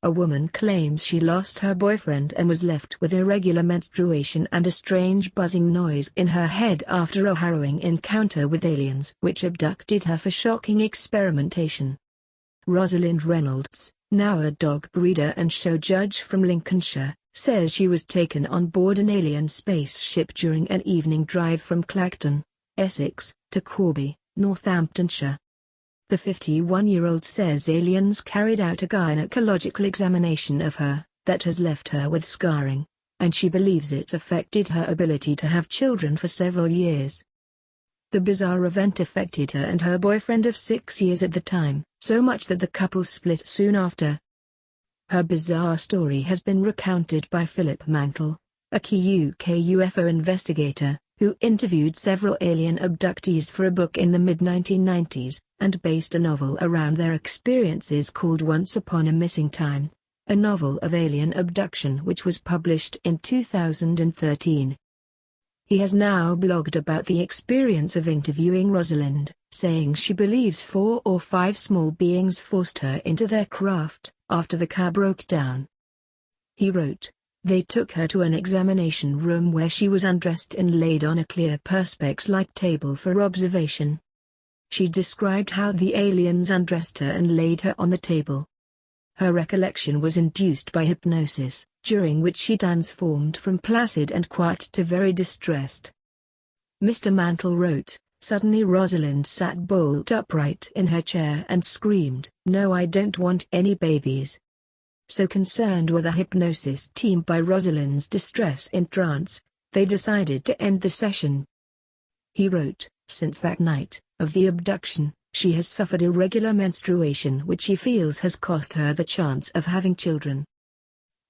A woman claims she lost her boyfriend and was left with irregular menstruation and a strange buzzing noise in her head after a harrowing encounter with aliens which abducted her for shocking experimentation. Rosalind Reynolds, now a dog breeder and show judge from Lincolnshire, says she was taken on board an alien spaceship during an evening drive from Clacton, Essex, to Corby, Northamptonshire. The 51-year-old says aliens carried out a gynecological examination of her that has left her with scarring, and she believes it affected her ability to have children for several years. The bizarre event affected her and her boyfriend of 6 years at the time, so much that the couple split soon after. Her bizarre story has been recounted by Philip Mantle, a key UK UFO investigator, who interviewed several alien abductees for a book in the mid-1990s, and based a novel around their experiences called Once Upon a Missing Time, a novel of alien abduction which was published in 2013. He has now blogged about the experience of interviewing Rosalind, saying she believes 4 or 5 small beings forced her into their craft after the car broke down. He wrote, "They took her to an examination room where she was undressed and laid on a clear perspex-like table for observation. She described how the aliens undressed her and laid her on the table. Her recollection was induced by hypnosis, during which she transformed from placid and quiet to very distressed." Mr. Mantle wrote, "Suddenly Rosalind sat bolt upright in her chair and screamed, 'No, I don't want any babies.' So concerned were the hypnosis team by Rosalind's distress in trance, they decided to end the session." He wrote, "Since that night of the abduction, she has suffered irregular menstruation which she feels has cost her the chance of having children.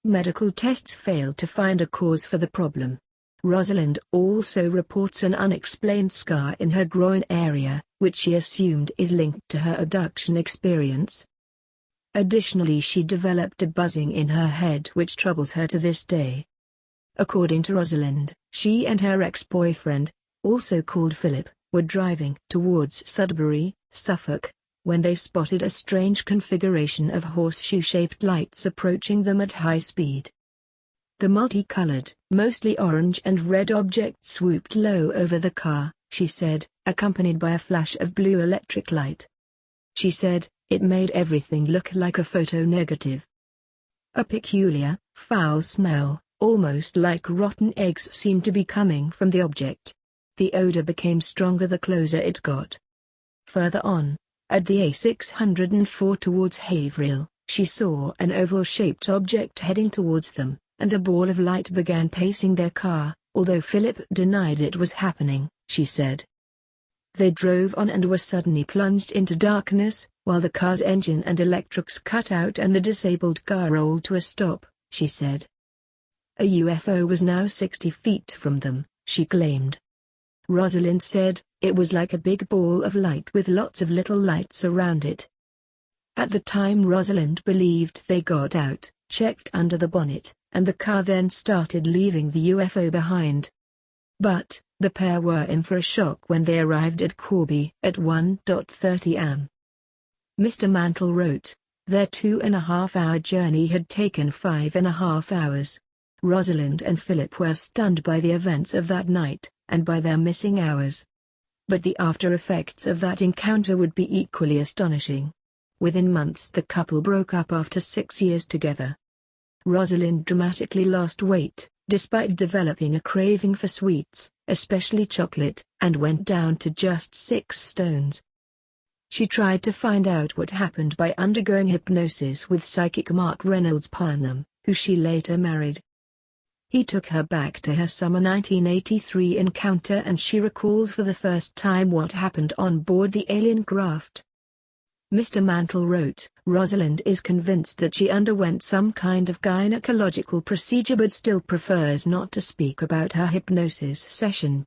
Medical tests failed to find a cause for the problem." Rosalind also reports an unexplained scar in her groin area, which she assumed is linked to her abduction experience. Additionally, she developed a buzzing in her head which troubles her to this day. According to Rosalind, she and her ex-boyfriend, also called Philip, were driving towards Sudbury, Suffolk, when they spotted a strange configuration of horseshoe-shaped lights approaching them at high speed. The multicolored, mostly orange and red object swooped low over the car, she said, accompanied by a flash of blue electric light. She said, "It made everything look like a photo negative. A peculiar, foul smell, almost like rotten eggs, seemed to be coming from the object. The odor became stronger the closer it got." Further on, at the A604 towards Haverhill, she saw an oval-shaped object heading towards them, and a ball of light began pacing their car, although Philip denied it was happening, she said. They drove on and were suddenly plunged into darkness, while the car's engine and electrics cut out and the disabled car rolled to a stop, she said. A UFO was now 60 feet from them, she claimed. Rosalind said, "It was like a big ball of light with lots of little lights around it." At the time Rosalind believed they got out, checked under the bonnet, and the car then started leaving the UFO behind. But, the pair were in for a shock when they arrived at Corby at 1:30 am. Mr. Mantle wrote, "Their 2.5-hour journey had taken 5.5 hours. Rosalind and Philip were stunned by the events of that night, and by their missing hours. But the after effects of that encounter would be equally astonishing. Within months the couple broke up after 6 years together. Rosalind dramatically lost weight, despite developing a craving for sweets, especially chocolate, and went down to just 6 stones. She tried to find out what happened by undergoing hypnosis with psychic Mark Reynolds Parnham, who she later married. He took her back to her summer 1983 encounter and she recalled for the first time what happened on board the alien craft. Mr. Mantle wrote, "Rosalind is convinced that she underwent some kind of gynecological procedure but still prefers not to speak about her hypnosis session."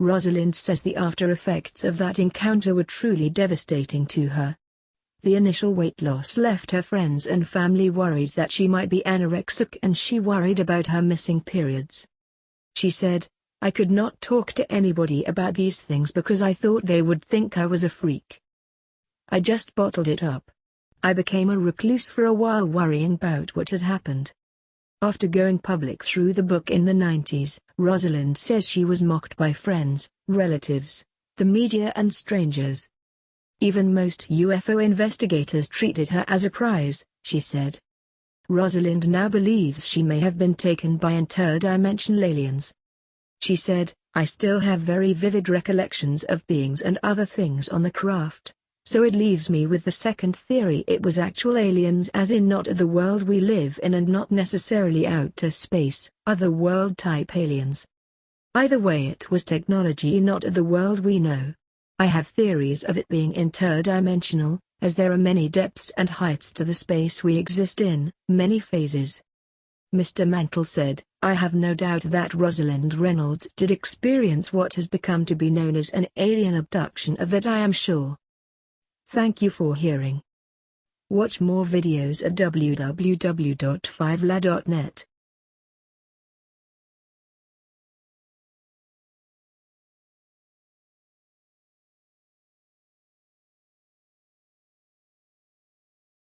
Rosalind says the after effects of that encounter were truly devastating to her. The initial weight loss left her friends and family worried that she might be anorexic and she worried about her missing periods. She said, "I could not talk to anybody about these things because I thought they would think I was a freak. I just bottled it up. I became a recluse for a while, worrying about what had happened. After going public through the book in the 90s, Rosalind says she was mocked by friends, relatives, the media and strangers. Even most UFO investigators treated her as a prize, she said. Rosalind now believes she may have been taken by interdimensional aliens. She said, "I still have very vivid recollections of beings and other things on the craft, so it leaves me with the second theory, it was actual aliens, as in not the world we live in and not necessarily outer space, other world type aliens. Either way, it was technology not the world we know. I have theories of it being interdimensional, as there are many depths and heights to the space we exist in, many phases." Mr. Mantle said, "I have no doubt that Rosalind Reynolds did experience what has become to be known as an alien abduction, of that I am sure." Thank you for hearing. Watch more videos at www.5la.net.